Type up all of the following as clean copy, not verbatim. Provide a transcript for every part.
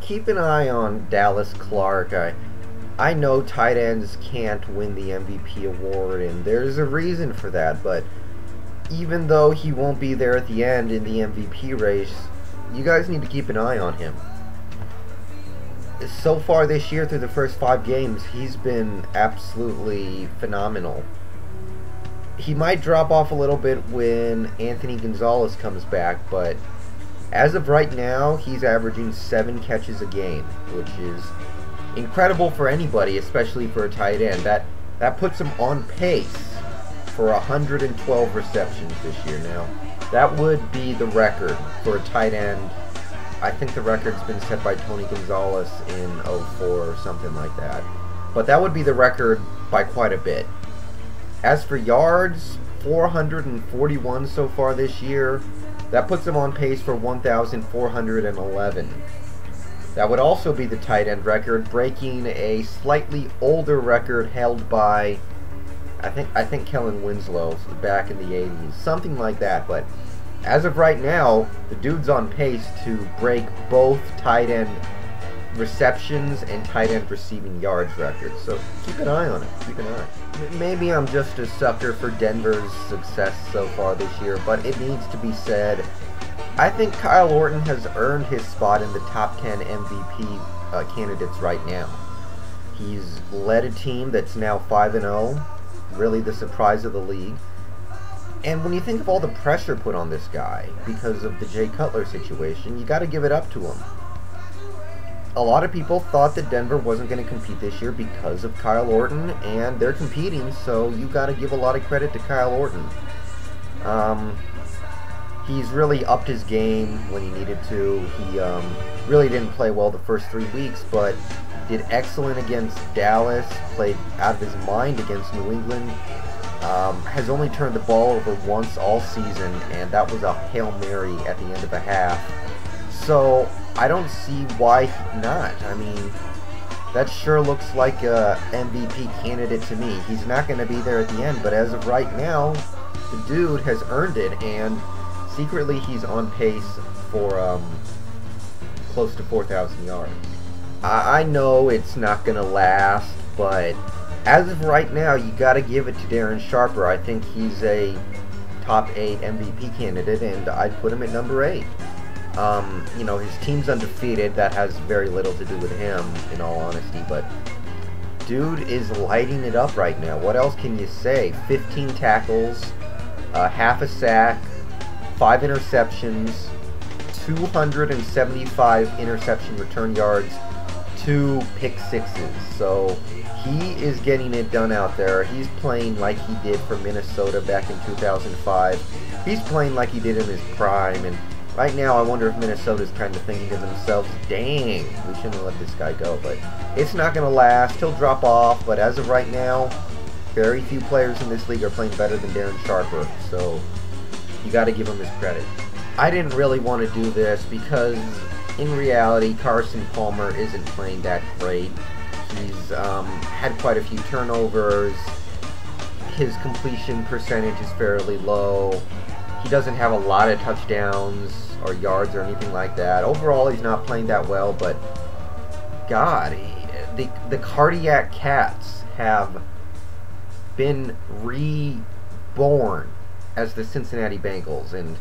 keep an eye on Dallas Clark. I know tight ends can't win the MVP award, and there's a reason for that, but even though he won't be there at the end in the MVP race, you guys need to keep an eye on him. So far this year, through the first 5 games, he's been absolutely phenomenal. He might drop off a little bit when Anthony Gonzalez comes back, but as of right now, he's averaging 7 catches a game, which is incredible for anybody, especially for a tight end. That puts him on pace for 112 receptions this year. Now, that would be the record for a tight end. I think the record's been set by Tony Gonzalez in '04 or something like that. But that would be the record by quite a bit. As for yards, 441 so far this year. That puts him on pace for 1,411. That would also be the tight end record, breaking a slightly older record held by, I think Kellen Winslow back in the 80s, something like that. But as of right now, the dude's on pace to break both tight end receptions and tight end receiving yards records. So keep an eye on it. Keep an eye. Maybe I'm just a sucker for Denver's success so far this year, but it needs to be said. I think Kyle Orton has earned his spot in the top 10 MVP candidates right now. He's led a team that's now 5-0, really the surprise of the league. And when you think of all the pressure put on this guy because of the Jay Cutler situation, you got to give it up to him. A lot of people thought that Denver wasn't going to compete this year because of Kyle Orton, and they're competing, so you got to give a lot of credit to Kyle Orton. He's really upped his game when he needed to. He really didn't play well the first 3 weeks, but did excellent against Dallas, played out of his mind against New England. Has only turned the ball over once all season, and that was a Hail Mary at the end of a half. So I don't see why not. I mean, that sure looks like a MVP candidate to me. He's not going to be there at the end, but as of right now, the dude has earned it, and secretly he's on pace for close to 4,000 yards. I know it's not going to last, but as of right now, you got to give it to Darren Sharper. I think he's a top 8 MVP candidate, and I'd put him at number 8. You know, his team's undefeated. That has very little to do with him, in all honesty, but dude is lighting it up right now. What else can you say? 15 tackles, half a sack, 5 interceptions, 275 interception return yards, 2 pick sixes. So he is getting it done out there. He's playing like he did for Minnesota back in 2005. He's playing like he did in his prime, and right now I wonder if Minnesota's kind of thinking to themselves, dang, we shouldn't have let this guy go. But it's not going to last. He'll drop off, but as of right now, very few players in this league are playing better than Darren Sharper, so you got to give him his credit. I didn't really want to do this because in reality, Carson Palmer isn't playing that great. He's had quite a few turnovers. His completion percentage is fairly low. He doesn't have a lot of touchdowns or yards or anything like that. Overall, he's not playing that well, but God, the Cardiac Cats have been reborn as the Cincinnati Bengals. And,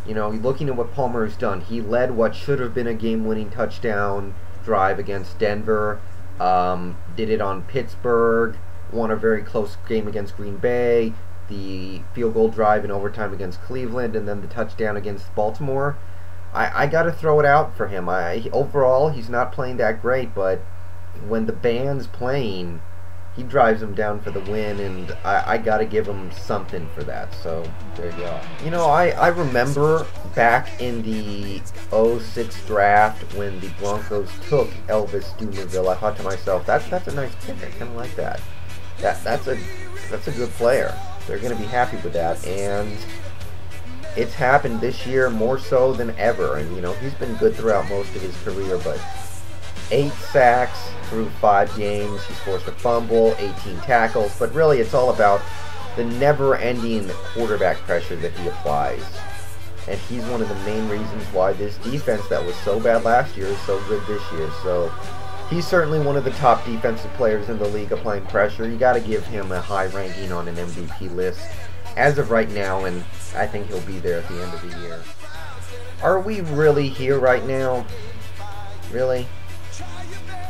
you know, looking at what Palmer has done, he led what should have been a game-winning touchdown drive against Denver. Did it on Pittsburgh, won a very close game against Green Bay, the field goal drive in overtime against Cleveland, and then the touchdown against Baltimore. I got to throw it out for him. Overall, he's not playing that great, but when the band's playing, he drives them down for the win, and I got to give him something for that. So there you go. You know, I remember back in the '06 draft when the Broncos took Elvis Dumerville. I thought to myself, that's a nice pick. I kind of like that. That's a good player. They're going to be happy with that, and it's happened this year more so than ever. And you know, he's been good throughout most of his career, but 8 sacks through 5 games. He's forced a fumble, 18 tackles, but really it's all about the never-ending quarterback pressure that he applies. and he's one of the main reasons why this defense that was so bad last year is so good this year. So he's certainly one of the top defensive players in the league applying pressure. You got to give him a high ranking on an MVP list as of right now, and I think he'll be there at the end of the year. Are we really here right now? Really?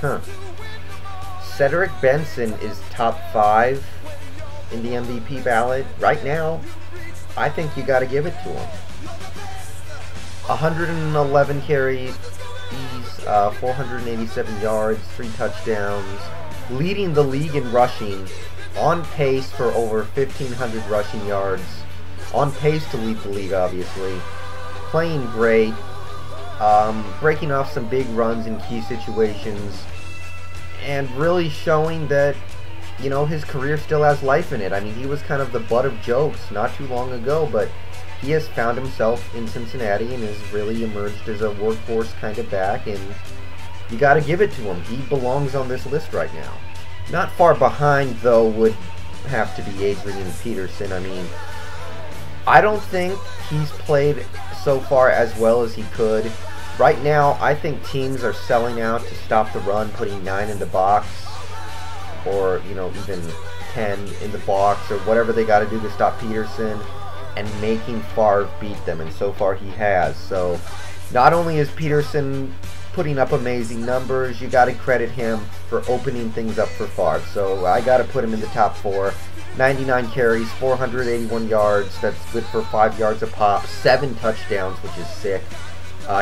Huh. Cedric Benson is top 5 in the MVP ballot. Right now, I think you got to give it to him. 111 carries, 487 yards, 3 touchdowns, leading the league in rushing, on pace for over 1,500 rushing yards, on pace to lead the league, obviously, playing great, breaking off some big runs in key situations, and really showing that, you know, his career still has life in it. I mean, he was kind of the butt of jokes not too long ago, but he has found himself in Cincinnati and has really emerged as a workhorse kind of back, and you got to give it to him. He belongs on this list right now. Not far behind, though, would have to be Adrian Peterson. I mean, I don't think he's played so far as well as he could. Right now, I think teams are selling out to stop the run, putting 9 in the box, or, you know, even 10 in the box, or whatever they got to do to stop Peterson, and making Favre beat them, and so far he has. So not only is Peterson putting up amazing numbers, you got to credit him for opening things up for Favre. So I got to put him in the top 4. 99 carries, 481 yards, that's good for 5 yards a pop, 7 touchdowns, which is sick.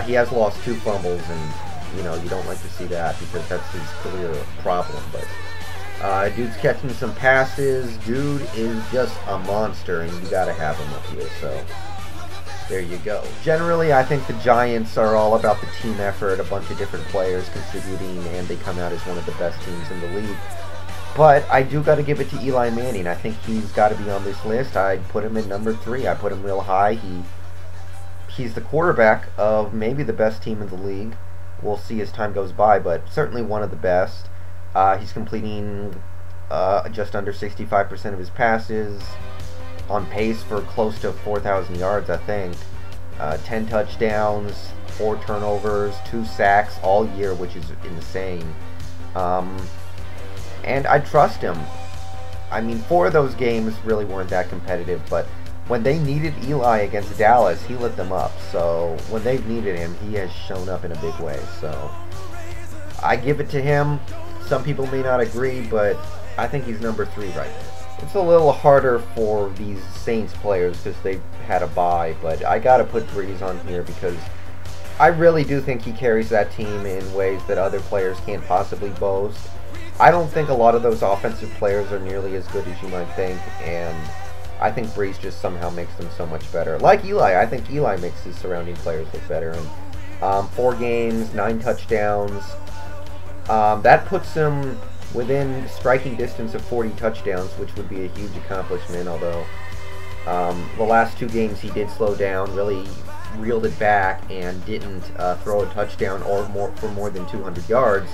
He has lost 2 fumbles, and, you know, you don't like to see that because that's his career problem, but dude's catching some passes. Dude is just a monster, and you gotta have him up here, so there you go. Generally, I think the Giants are all about the team effort, a bunch of different players contributing, and they come out as one of the best teams in the league. But I do gotta give it to Eli Manning. I think he's gotta be on this list. I'd put him in number 3. I put him real high. He's the quarterback of maybe the best team in the league. We'll see as time goes by, but certainly one of the best. He's completing just under 65% of his passes, on pace for close to 4,000 yards, I think. 10 touchdowns, 4 turnovers, 2 sacks all year, which is insane. And I trust him. I mean, 4 of those games really weren't that competitive, but when they needed Eli against Dallas, he lit them up. So when they've needed him, he has shown up in a big way. So I give it to him. Some people may not agree, but I think he's number 3 right now. It's a little harder for these Saints players because they've had a bye, but I gotta put Breeze on here because I really do think he carries that team in ways that other players can't possibly boast. I don't think a lot of those offensive players are nearly as good as you might think, and I think Breeze just somehow makes them so much better. Like Eli, I think Eli makes his surrounding players look better. And 4 games, 9 touchdowns. That puts him within striking distance of 40 touchdowns, which would be a huge accomplishment, although the last 2 games he did slow down, really reeled it back, and didn't throw a touchdown or for more than 200 yards.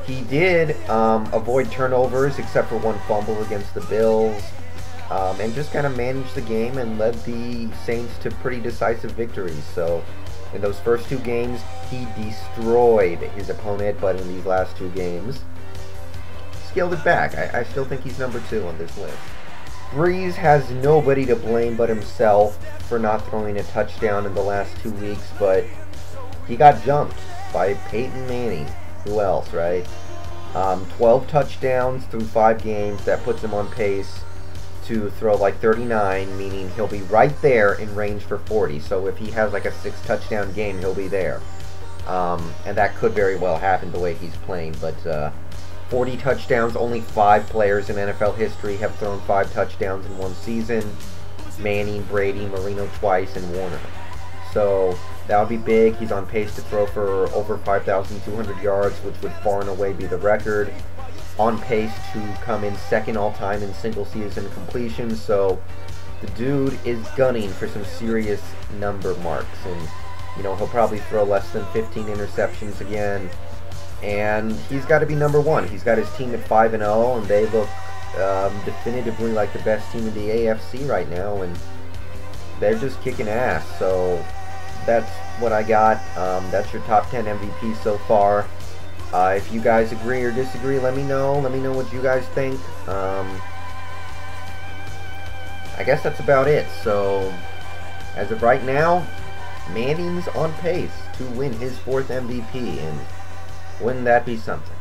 He did avoid turnovers except for 1 fumble against the Bills, and just kind of managed the game and led the Saints to pretty decisive victories. So in those first 2 games, he destroyed his opponent, but in these last 2 games, scaled it back. I still think he's number 2 on this list. Breeze has nobody to blame but himself for not throwing a touchdown in the last 2 weeks, but he got jumped by Peyton Manning. Who else, right? 12 touchdowns through 5 games. That puts him on pace to throw like 39, meaning he'll be right there in range for 40. So if he has like a 6 touchdown game, he'll be there. And that could very well happen the way he's playing, but 40 touchdowns, only 5 players in NFL history have thrown 5 touchdowns in one season. Manning, Brady, Marino twice, and Warner. So that would be big. He's on pace to throw for over 5,200 yards, which would far and away be the record. On pace to come in 2nd all-time in single-season completions. So the dude is gunning for some serious number marks. And, you know, he'll probably throw less than 15 interceptions again. And he's got to be number 1. He's got his team at 5-0, and they look definitively like the best team in the AFC right now. And they're just kicking ass. So that's what I got. That's your top 10 MVP so far. If you guys agree or disagree, let me know. Let me know what you guys think. I guess that's about it. So as of right now, Manning's on pace to win his 4th MVP, and wouldn't that be something?